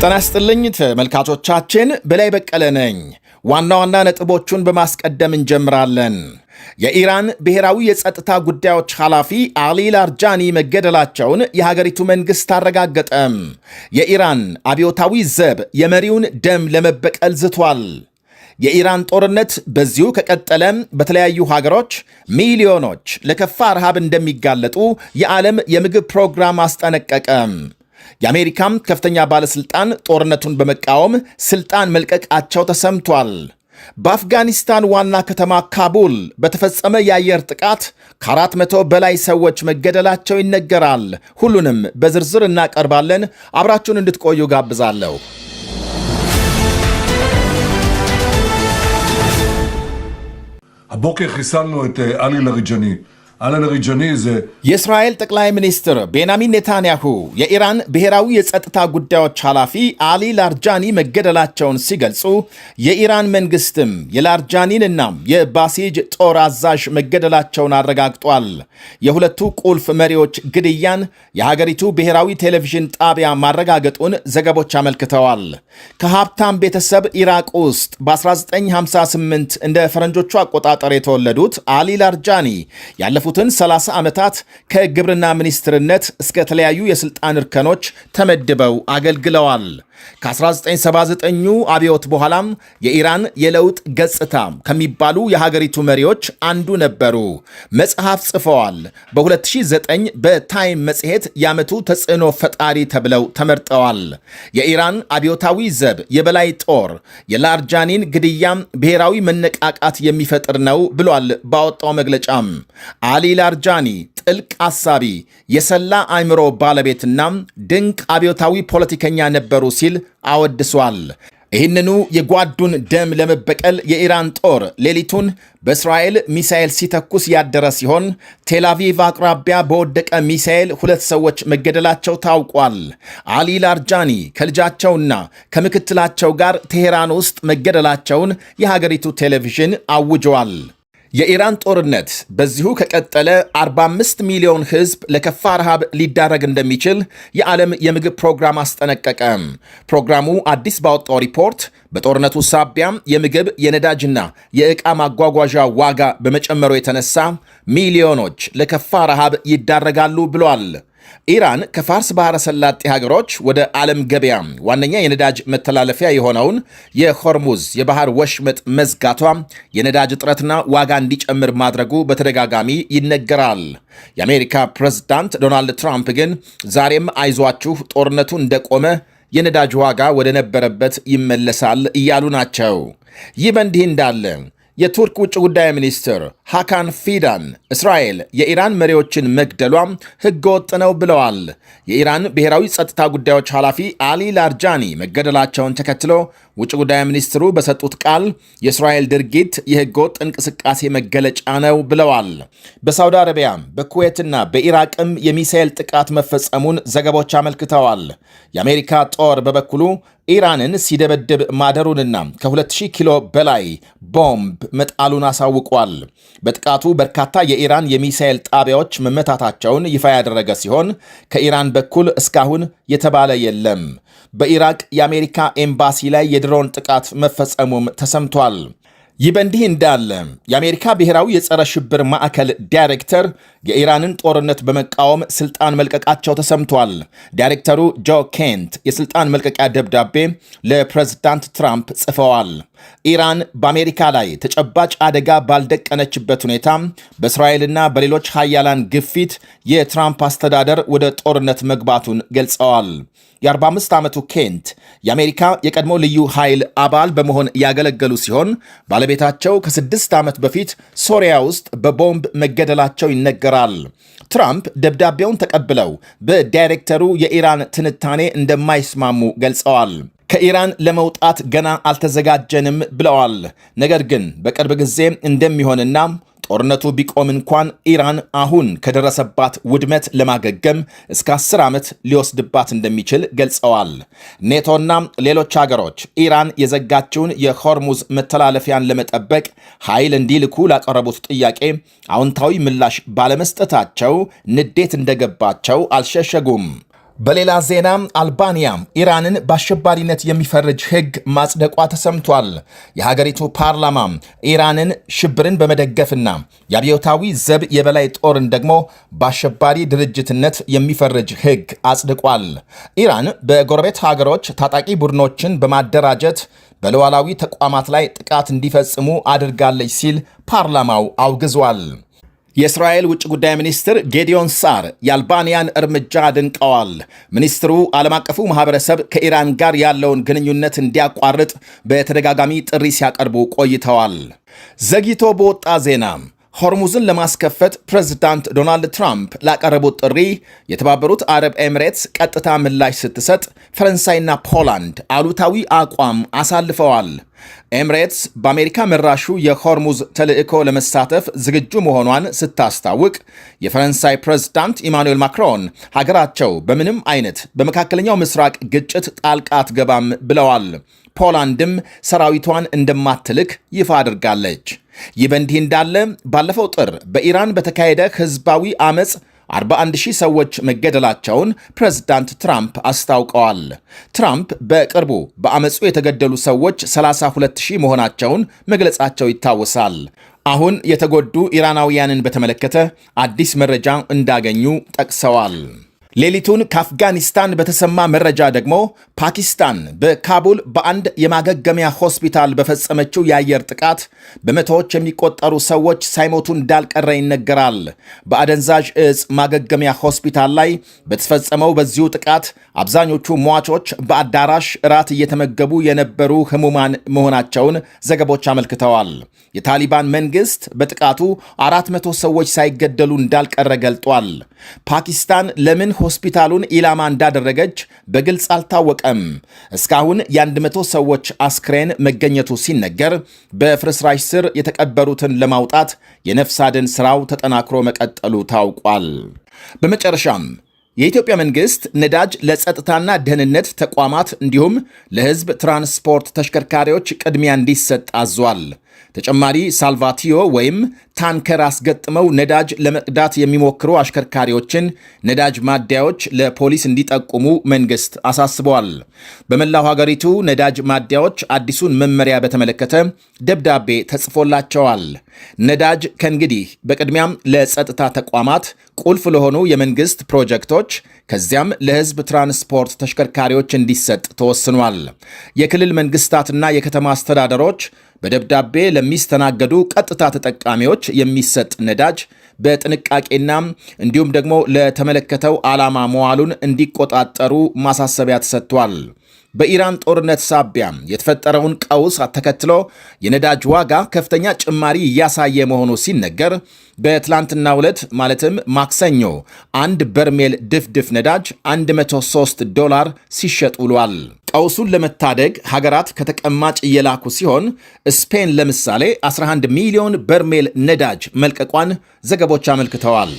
ጤና ይስጥልኝ ተመልካቾቻችን፣ በላይ በቀለ ነኝ። ዋና ዋና ነጥቦቹን በማስቀደም እንጀምራለን። የኢራን ብሔራዊ የጸጥታ ጉዳዮች ኃላፊ አሊ ላርጃኒ መገደላቸውን የሀገሪቱ መንግሥት አረጋገጠም። የኢራን አብዮታዊ ዘብ የመሪውን ደም ለመበቀል ዝቷል። የኢራን ጦርነት በዚሁ ከቀጠለ በተለያዩ ሀገሮች ሚሊዮኖች ለከፋ ረሃብ እንደሚጋለጡ የዓለም የምግብ ፕሮግራም አስጠነቀቀም። የአሜሪካም ከፍተኛ ባለሥልጣን ጦርነቱን በመቃወም ሥልጣን መልቀቃቸው ተሰምቷል። በአፍጋኒስታን ዋና ከተማ ካቡል በተፈጸመ የአየር ጥቃት ከ400 በላይ ሰዎች መገደላቸው ይነገራል። ሁሉንም በዝርዝር እናቀርባለን። አብራችሁን እንድትቆዩ ጋብዛለሁ። הבוקר חיסלנו את עלי לאריג'אני. የእስራኤል ጠቅላይ ሚኒስትር ቤንያሚን ኔታንያሁ የኢራን ብሔራዊ የጸጥታ ጉዳዮች ኃላፊ አሊ ላርጃኒ መገደላቸውን ሲገልጹ የኢራን መንግስትም የላርጃኒንና የባሲጅ ጦር አዛዥ መገደላቸውን አረጋግጧል። የሁለቱ ቁልፍ መሪዎች ግድያን የሀገሪቱ ብሔራዊ ቴሌቪዥን ጣቢያ ማረጋገጡን ዘገቦች አመልክተዋል። ከሀብታም ቤተሰብ ኢራቅ ውስጥ በ1958 እንደ ፈረንጆቹ አቆጣጠር የተወለዱት አሊ ላርጃኒ ያለፉትን 30 ዓመታት ከግብርና ሚኒስትርነት እስከ ተለያዩ የሥልጣን እርከኖች ተመድበው አገልግለዋል። ከ1979ኙ አብዮት በኋላም የኢራን የለውጥ ገጽታ ከሚባሉ የሀገሪቱ መሪዎች አንዱ ነበሩ። መጽሐፍ ጽፈዋል። በ2009 በታይም መጽሔት የዓመቱ ተጽዕኖ ፈጣሪ ተብለው ተመርጠዋል። የኢራን አብዮታዊ ዘብ የበላይ ጦር የላርጃኒን ግድያም ብሔራዊ መነቃቃት የሚፈጥር ነው ብሏል። ባወጣው መግለጫም አሊ ላርጃኒ ጥልቅ አሳቢ፣ የሰላ አእምሮ ባለቤትና ድንቅ አብዮታዊ ፖለቲከኛ ነበሩ ሲል አወድሷል። ይህንኑ የጓዱን ደም ለመበቀል የኢራን ጦር ሌሊቱን በእስራኤል ሚሳኤል ሲተኩስ ያደረ ሲሆን ቴልአቪቭ አቅራቢያ በወደቀ ሚሳኤል 2 ሰዎች መገደላቸው ታውቋል። አሊ ላርጃኒ ከልጃቸውና ከምክትላቸው ጋር ቴሄራን ውስጥ መገደላቸውን የሀገሪቱ ቴሌቪዥን አውጀዋል። የኢራን ጦርነት በዚሁ ከቀጠለ 45 ሚሊዮን ሕዝብ ለከፋ ረሃብ ሊዳረግ እንደሚችል የዓለም የምግብ ፕሮግራም አስጠነቀቀ። ፕሮግራሙ አዲስ ባወጣው ሪፖርት በጦርነቱ ሳቢያም የምግብ የነዳጅና የዕቃ ማጓጓዣ ዋጋ በመጨመሩ የተነሳ ሚሊዮኖች ለከፋ ረሃብ ይዳረጋሉ ብሏል። ኢራን ከፋርስ ባሕረ ሰላጤ ሀገሮች ወደ ዓለም ገበያ ዋነኛ የነዳጅ መተላለፊያ የሆነውን የሆርሙዝ የባህር ወሽመጥ መዝጋቷ የነዳጅ እጥረትና ዋጋ እንዲጨምር ማድረጉ በተደጋጋሚ ይነገራል። የአሜሪካ ፕሬዝዳንት ዶናልድ ትራምፕ ግን ዛሬም አይዟችሁ፣ ጦርነቱ እንደቆመ የነዳጅ ዋጋ ወደ ነበረበት ይመለሳል እያሉ ናቸው። ይህ በእንዲህ እንዳለ የቱርክ ውጭ ጉዳይ ሚኒስትር ሃካን ፊዳን እስራኤል የኢራን መሪዎችን መግደሏ ሕገወጥ ነው ብለዋል። የኢራን ብሔራዊ ጸጥታ ጉዳዮች ኃላፊ አሊ ላርጃኒ መገደላቸውን ተከትሎ ውጭ ጉዳይ ሚኒስትሩ በሰጡት ቃል የእስራኤል ድርጊት የሕገወጥ እንቅስቃሴ መገለጫ ነው ብለዋል። በሳውዲ አረቢያ በኩዌትና በኢራቅም የሚሳኤል ጥቃት መፈጸሙን ዘገቦች አመልክተዋል። የአሜሪካ ጦር በበኩሉ ኢራንን ሲደበድብ ማደሩንና ከ2000 ኪሎ በላይ ቦምብ መጣሉን አሳውቋል። በጥቃቱ በርካታ የኢራን የሚሳኤል ጣቢያዎች መመታታቸውን ይፋ ያደረገ ሲሆን ከኢራን በኩል እስካሁን የተባለ የለም። በኢራቅ የአሜሪካ ኤምባሲ ላይ የድሮን ጥቃት መፈጸሙም ተሰምቷል። ይህ በእንዲህ እንዳለ የአሜሪካ ብሔራዊ የጸረ ሽብር ማዕከል ዳይሬክተር የኢራንን ጦርነት በመቃወም ስልጣን መልቀቃቸው ተሰምቷል። ዳይሬክተሩ ጆ ኬንት የስልጣን መልቀቂያ ደብዳቤ ለፕሬዝዳንት ትራምፕ ጽፈዋል። ኢራን በአሜሪካ ላይ ተጨባጭ አደጋ ባልደቀነችበት ሁኔታ በእስራኤልና በሌሎች ሀያላን ግፊት የትራምፕ አስተዳደር ወደ ጦርነት መግባቱን ገልጸዋል። የ45 ዓመቱ ኬንት የአሜሪካ የቀድሞ ልዩ ኃይል አባል በመሆን ያገለገሉ ሲሆን ባለቤታቸው ከ6 ዓመት በፊት ሶሪያ ውስጥ በቦምብ መገደላቸው ይነገራል። ትራምፕ ደብዳቤውን ተቀብለው በዳይሬክተሩ የኢራን ትንታኔ እንደማይስማሙ ገልጸዋል። ከኢራን ለመውጣት ገና አልተዘጋጀንም ብለዋል። ነገር ግን በቅርብ ጊዜ እንደሚሆንና ጦርነቱ ቢቆም እንኳን ኢራን አሁን ከደረሰባት ውድመት ለማገገም እስከ 10 ዓመት ሊወስድባት እንደሚችል ገልጸዋል። ኔቶና ሌሎች ሀገሮች ኢራን የዘጋችውን የሆርሙዝ መተላለፊያን ለመጠበቅ ኃይል እንዲልኩ ላቀረቡት ጥያቄ አዎንታዊ ምላሽ ባለመስጠታቸው ንዴት እንደገባቸው አልሸሸጉም። በሌላ ዜና አልባንያ ኢራንን በአሸባሪነት የሚፈርጅ ሕግ ማጽደቋ ተሰምቷል። የሀገሪቱ ፓርላማ ኢራንን ሽብርን በመደገፍና የአብዮታዊ ዘብ የበላይ ጦርን ደግሞ በአሸባሪ ድርጅትነት የሚፈርጅ ሕግ አጽድቋል። ኢራን በጎረቤት ሀገሮች ታጣቂ ቡድኖችን በማደራጀት በሉዓላዊ ተቋማት ላይ ጥቃት እንዲፈጽሙ አድርጋለች ሲል ፓርላማው አውግዟል። የእስራኤል ውጭ ጉዳይ ሚኒስትር ጌዲዮን ሳር የአልባንያን እርምጃ አድንቀዋል። ሚኒስትሩ ዓለም አቀፉ ማህበረሰብ ከኢራን ጋር ያለውን ግንኙነት እንዲያቋርጥ በተደጋጋሚ ጥሪ ሲያቀርቡ ቆይተዋል። ዘግይቶ በወጣ ዜና ሆርሙዝን ለማስከፈት ፕሬዝዳንት ዶናልድ ትራምፕ ላቀረቡት ጥሪ የተባበሩት አረብ ኤሚሬትስ ቀጥታ ምላሽ ስትሰጥ፣ ፈረንሳይና ፖላንድ አሉታዊ አቋም አሳልፈዋል። ኤሚሬትስ በአሜሪካ መራሹ የሆርሙዝ ተልዕኮ ለመሳተፍ ዝግጁ መሆኗን ስታስታውቅ፣ የፈረንሳይ ፕሬዝዳንት ኢማኑኤል ማክሮን ሀገራቸው በምንም አይነት በመካከለኛው ምስራቅ ግጭት ጣልቃ አትገባም ብለዋል። ፖላንድም ሰራዊቷን እንደማትልክ ይፋ አድርጋለች። ይህ በእንዲህ እንዳለ ባለፈው ጥር በኢራን በተካሄደ ህዝባዊ አመፅ 41,000 ሰዎች መገደላቸውን ፕሬዝዳንት ትራምፕ አስታውቀዋል። ትራምፕ በቅርቡ በአመፁ የተገደሉ ሰዎች 32,000 መሆናቸውን መግለጻቸው ይታወሳል። አሁን የተጎዱ ኢራናውያንን በተመለከተ አዲስ መረጃ እንዳገኙ ጠቅሰዋል። ሌሊቱን ከአፍጋኒስታን በተሰማ መረጃ ደግሞ ፓኪስታን በካቡል በአንድ የማገገሚያ ሆስፒታል በፈጸመችው የአየር ጥቃት በመቶዎች የሚቆጠሩ ሰዎች ሳይሞቱ እንዳልቀረ ይነገራል። በአደንዛዥ እጽ ማገገሚያ ሆስፒታል ላይ በተፈጸመው በዚሁ ጥቃት አብዛኞቹ ሟቾች በአዳራሽ እራት እየተመገቡ የነበሩ ህሙማን መሆናቸውን ዘገቦች አመልክተዋል። የታሊባን መንግስት በጥቃቱ 400 ሰዎች ሳይገደሉ እንዳልቀረ ገልጧል። ፓኪስታን ለምን ሆስፒታሉን ኢላማ እንዳደረገች በግልጽ አልታወቀም። እስካሁን የ100 ሰዎች አስክሬን መገኘቱ ሲነገር፣ በፍርስራሽ ስር የተቀበሩትን ለማውጣት የነፍስ አድን ሥራው ተጠናክሮ መቀጠሉ ታውቋል። በመጨረሻም የኢትዮጵያ መንግስት ነዳጅ ለጸጥታና ደህንነት ተቋማት እንዲሁም ለሕዝብ ትራንስፖርት ተሽከርካሪዎች ቅድሚያ እንዲሰጥ አዟል። ተጨማሪ ሳልቫቲዮ ወይም ታንከር አስገጥመው ነዳጅ ለመቅዳት የሚሞክሩ አሽከርካሪዎችን ነዳጅ ማደያዎች ለፖሊስ እንዲጠቁሙ መንግስት አሳስበዋል። በመላው ሀገሪቱ ነዳጅ ማደያዎች አዲሱን መመሪያ በተመለከተ ደብዳቤ ተጽፎላቸዋል። ነዳጅ ከእንግዲህ በቅድሚያም ለጸጥታ ተቋማት ቁልፍ ለሆኑ የመንግስት ፕሮጀክቶች ከዚያም ለሕዝብ ትራንስፖርት ተሽከርካሪዎች እንዲሰጥ ተወስኗል። የክልል መንግስታትና የከተማ አስተዳደሮች በደብዳቤ ለሚስተናገዱ ቀጥታ ተጠቃሚዎች የሚሰጥ ነዳጅ በጥንቃቄና እንዲሁም ደግሞ ለተመለከተው ዓላማ መዋሉን እንዲቆጣጠሩ ማሳሰቢያ ተሰጥቷል። በኢራን ጦርነት ሳቢያ የተፈጠረውን ቀውስ ተከትሎ የነዳጅ ዋጋ ከፍተኛ ጭማሪ እያሳየ መሆኑ ሲነገር፣ በትላንትናው ዕለት ማለትም ማክሰኞ አንድ በርሜል ድፍድፍ ነዳጅ $103 ሲሸጥ ውሏል። ቀውሱን ለመታደግ ሀገራት ከተቀማጭ እየላኩ ሲሆን ስፔን ለምሳሌ 11 ሚሊዮን በርሜል ነዳጅ መልቀቋን ዘገቦች አመልክተዋል።